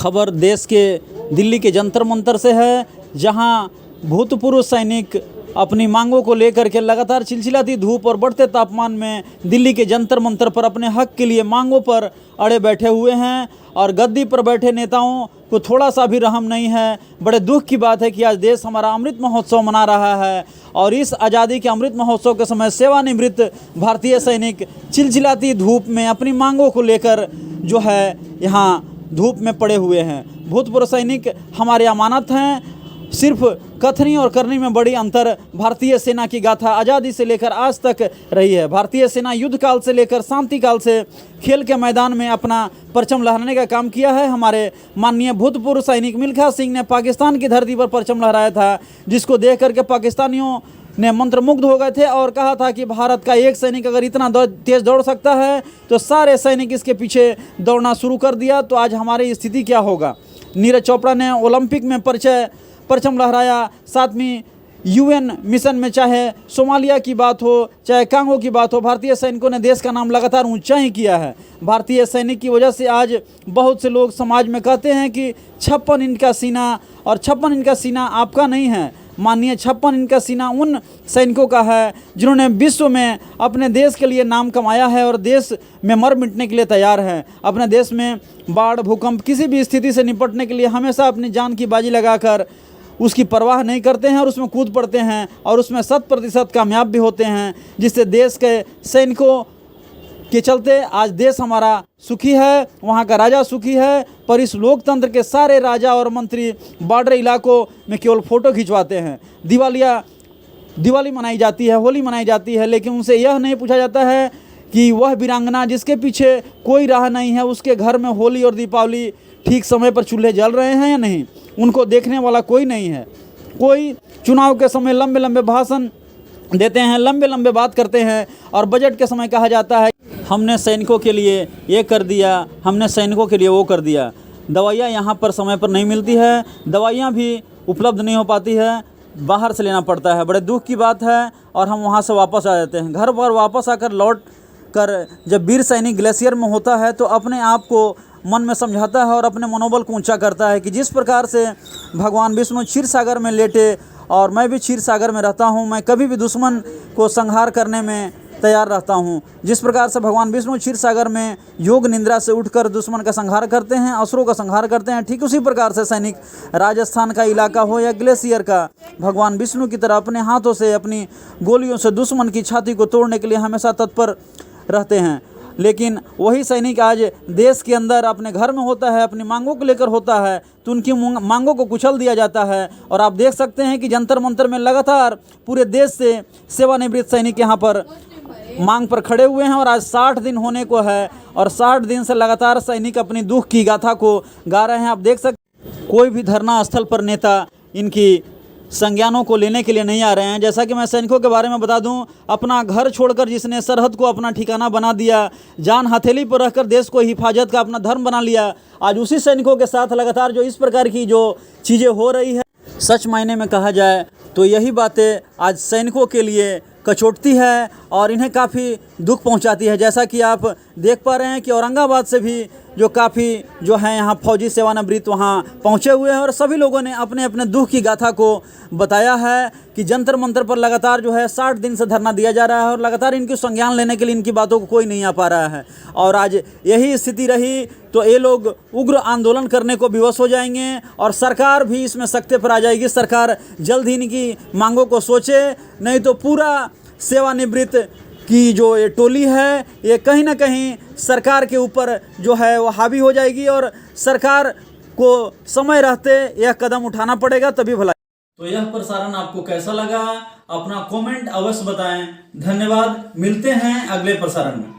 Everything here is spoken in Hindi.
खबर देश के दिल्ली के जंतर मंतर से है, जहां भूतपूर्व सैनिक अपनी मांगों को लेकर के लगातार चिलचिलाती धूप और बढ़ते तापमान में दिल्ली के जंतर मंतर पर अपने हक के लिए मांगों पर अड़े बैठे हुए हैं और गद्दी पर बैठे नेताओं को थोड़ा सा भी रहम नहीं है। बड़े दुख की बात है कि आज देश हमारा अमृत महोत्सव मना रहा है और इस आज़ादी के अमृत महोत्सव के समय सेवानिवृत्त भारतीय सैनिक चिलचिलाती धूप में अपनी मांगों को लेकर जो है यहाँ धूप में पड़े हुए हैं। भूतपूर्व सैनिक हमारे अमानत हैं। सिर्फ कथनी और करनी में बड़ी अंतर भारतीय सेना की गाथा आज़ादी से लेकर आज तक रही है। भारतीय सेना युद्ध काल से लेकर शांति काल से खेल के मैदान में अपना परचम लहराने का काम किया है। हमारे माननीय भूतपूर्व सैनिक मिल्खा सिंह ने पाकिस्तान की धरती पर परचम लहराया था, जिसको देख करके पाकिस्तानियों ने मंत्रमुग्ध हो गए थे और कहा था कि भारत का एक सैनिक अगर इतना तेज दौड़ सकता है तो सारे सैनिक इसके पीछे दौड़ना शुरू कर दिया। तो आज हमारी स्थिति क्या होगा। नीरज चोपड़ा ने ओलंपिक में परचम लहराया, सातवीं यूएन मिशन में चाहे सोमालिया की बात हो चाहे कांगो की बात हो, भारतीय सैनिकों ने देश का नाम लगातार ऊंचा ही किया है। भारतीय सैनिक की वजह से आज बहुत से लोग समाज में कहते हैं कि 56 इंच का सीना, और 56 इंच का सीना आपका नहीं है। माननीय 56 इंच का सीना उन सैनिकों का है जिन्होंने विश्व में अपने देश के लिए नाम कमाया है और देश में मर मिटने के लिए तैयार हैं। अपने देश में बाढ़, भूकंप, किसी भी स्थिति से निपटने के लिए हमेशा अपनी जान की बाजी लगाकर उसकी परवाह नहीं करते हैं और उसमें कूद पड़ते हैं और उसमें 100% कामयाब भी होते हैं, जिससे देश के सैनिकों के चलते आज देश हमारा सुखी है, वहाँ का राजा सुखी है। पर इस लोकतंत्र के सारे राजा और मंत्री बॉर्डर इलाकों में केवल फ़ोटो खिंचवाते हैं। दिवाली मनाई जाती है, होली मनाई जाती है, लेकिन उनसे यह नहीं पूछा जाता है कि वह वीरांगना जिसके पीछे कोई राह नहीं है, उसके घर में होली और दीपावली ठीक समय पर चूल्हे जल रहे हैं या नहीं। उनको देखने वाला कोई नहीं है। कोई चुनाव के समय लंबे लंबे भाषण देते हैं, लंबे लंबे बात करते हैं और बजट के समय कहा जाता है हमने सैनिकों के लिए ये कर दिया, हमने सैनिकों के लिए वो कर दिया। दवाइयाँ यहाँ पर समय पर नहीं मिलती है, दवाइयाँ भी उपलब्ध नहीं हो पाती है, बाहर से लेना पड़ता है। बड़े दुख की बात है और हम वहाँ से वापस आ जाते हैं। घर पर वापस आकर लौट कर जब वीर सैनिक ग्लेशियर में होता है तो अपने आप को मन में समझाता है और अपने मनोबल को ऊंचा करता है कि जिस प्रकार से भगवान विष्णु क्षीर सागर में लेटे और मैं भी क्षीर सागर में रहता हूं, मैं कभी भी दुश्मन को संहार करने में तैयार रहता हूं। जिस प्रकार से भगवान विष्णु क्षीर सागर में योग निद्रा से उठकर दुश्मन का संहार करते हैं, असुरों का संहार करते हैं, ठीक उसी प्रकार से सैनिक राजस्थान का इलाका हो या ग्लेशियर का, भगवान विष्णु की तरह अपने हाथों से अपनी गोलियों से दुश्मन की छाती को तोड़ने के लिए हमेशा तत्पर रहते हैं। लेकिन वही सैनिक आज देश के अंदर अपने घर में होता है, अपनी मांगों को लेकर होता है तो उनकी मांगों को कुचल दिया जाता है। और आप देख सकते हैं कि जंतर मंतर में लगातार पूरे देश से सेवानिवृत्त सैनिक यहाँ पर मांग पर खड़े हुए हैं और आज 60 दिन होने को है और 60 दिन से लगातार सैनिक अपनी दुख की गाथा को गा रहे हैं। आप देख सकते कोई भी धरना स्थल पर नेता इनकी संज्ञानों को लेने के लिए नहीं आ रहे हैं। जैसा कि मैं सैनिकों के बारे में बता दूं, अपना घर छोड़कर जिसने सरहद को अपना ठिकाना बना दिया, जान हथेली पर रखकर देश को हिफाजत का अपना धर्म बना लिया, आज उसी सैनिकों के साथ लगातार जो इस प्रकार की जो चीज़ें हो रही है, सच मायने में कहा जाए तो यही बातें आज सैनिकों के लिए कचोटती है और इन्हें काफ़ी दुख पहुंचाती है। जैसा कि आप देख पा रहे हैं कि औरंगाबाद से भी जो काफ़ी जो है यहाँ फौजी सेवानिवृत्त वहाँ पहुँचे हुए हैं और सभी लोगों ने अपने अपने दुख की गाथा को बताया है कि जंतर मंतर पर लगातार जो है 60 दिन से धरना दिया जा रहा है और लगातार इनकी संज्ञान लेने के लिए इनकी बातों को कोई नहीं आ पा रहा है। और आज यही स्थिति रही तो ये लोग उग्र आंदोलन करने को विवश हो जाएंगे और सरकार भी इसमें सख्ते पर आ जाएगी। सरकार जल्द ही इनकी मांगों को सोचे, नहीं तो पूरा सेवानिवृत्त की जो ये टोली है ये कहीं ना कहीं सरकार के ऊपर जो है वो हावी हो जाएगी और सरकार को समय रहते यह कदम उठाना पड़ेगा, तभी भला। तो यह प्रसारण आपको कैसा लगा, अपना कमेंट अवश्य बताएं। धन्यवाद, मिलते हैं अगले प्रसारण में।